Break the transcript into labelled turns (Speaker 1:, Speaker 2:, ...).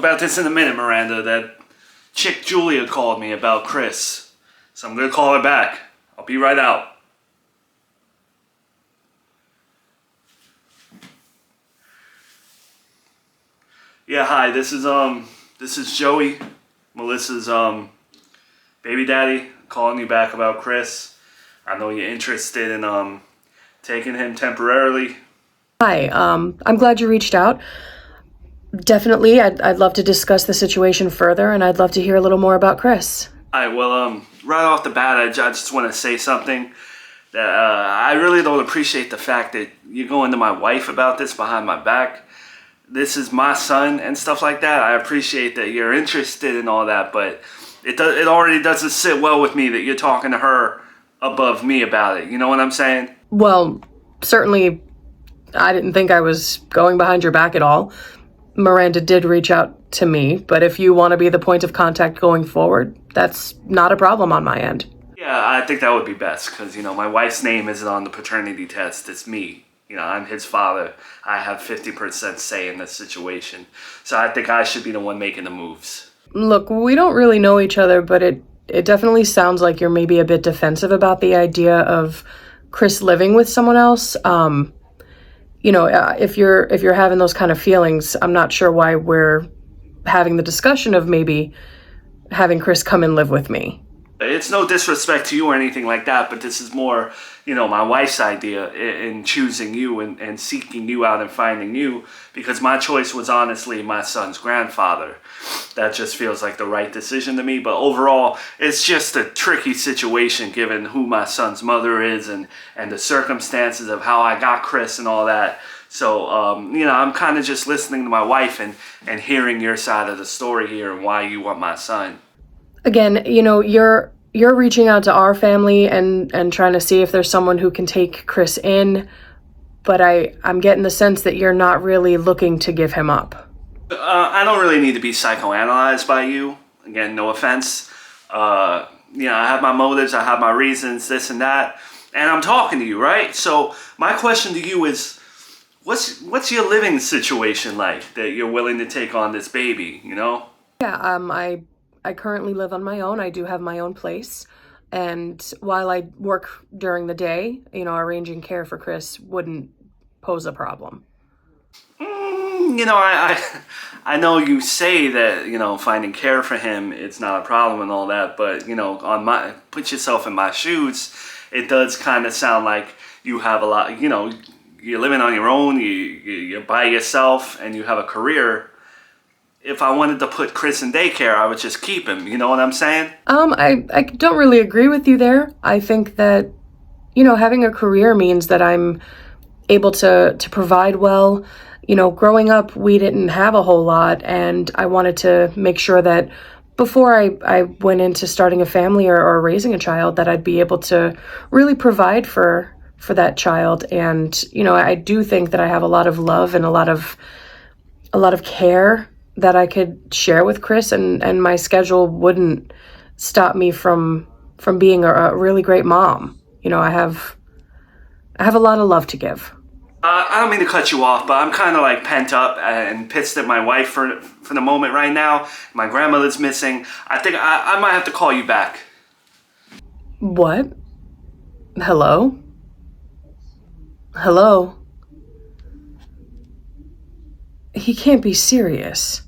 Speaker 1: about this in a minute, Miranda. That chick Julia called me about Chris. So I'm gonna call her back. I'll be right out. Yeah, hi, this is Joey, Melissa's baby daddy, calling you back about Chris. I know you're interested in taking him temporarily.
Speaker 2: Hi, I'm glad you reached out. Definitely, I'd love to discuss the situation further, and I'd love to hear a little more about Chris.
Speaker 1: Alright, well, right off the bat, I just want to say something that I really don't appreciate the fact that you're going to my wife about this behind my back. This is my son and stuff like that. I appreciate that you're interested in all that, but it already doesn't sit well with me that you're talking to her above me about it. You know what I'm saying?
Speaker 2: Well, certainly, I didn't think I was going behind your back at all. Miranda did reach out to me, but if you want to be the point of contact going forward, that's not a problem on my end.
Speaker 1: Yeah, I think that would be best because, my wife's name isn't on the paternity test. It's me. I'm his father. I have 50% say in this situation. So I think I should be the one making the moves.
Speaker 2: Look, we don't really know each other, but it definitely sounds like you're maybe a bit defensive about the idea of Chris living with someone else. If you're having those kind of feelings, I'm not sure why we're having the discussion of maybe having Chris come and live with me.
Speaker 1: It's no disrespect to you or anything like that, but this is more, my wife's idea in choosing you and seeking you out and finding you, because my choice was honestly my son's grandfather. That just feels like the right decision to me, but overall, it's just a tricky situation given who my son's mother is and the circumstances of how I got Chris and all that. So, I'm kind of just listening to my wife and hearing your side of the story here and why you want my son.
Speaker 2: Again, you're reaching out to our family and trying to see if there's someone who can take Chris in, but I'm getting the sense that you're not really looking to give him up.
Speaker 1: I don't really need to be psychoanalyzed by you. Again, no offense. I have my motives, I have my reasons, this and that, and I'm talking to you, right? So my question to you is, what's your living situation like that you're willing to take on this baby,
Speaker 2: Yeah, I currently live on my own. I do have my own place. And while I work during the day, arranging care for Chris wouldn't pose a problem.
Speaker 1: I know you say that, finding care for him, it's not a problem and all that, but, put yourself in my shoes, it does kind of sound like you have a lot, you're living on your own, you're by yourself, and you have a career. If I wanted to put Chris in daycare, I would just keep him. You know what I'm saying?
Speaker 2: I don't really agree with you there. I think that, having a career means that I'm able to provide well. Growing up, we didn't have a whole lot, and I wanted to make sure that before I went into starting a family or raising a child, that I'd be able to really provide for that child. And, I do think that I have a lot of love and a lot of care that I could share with Chris, and my schedule wouldn't stop me from being a really great mom. I have a lot of love to give.
Speaker 1: I don't mean to cut you off, but I'm kind of like pent up and pissed at my wife for the moment right now. My grandmother's missing. I think I might have to call you back.
Speaker 2: What? Hello? Hello? He can't be serious.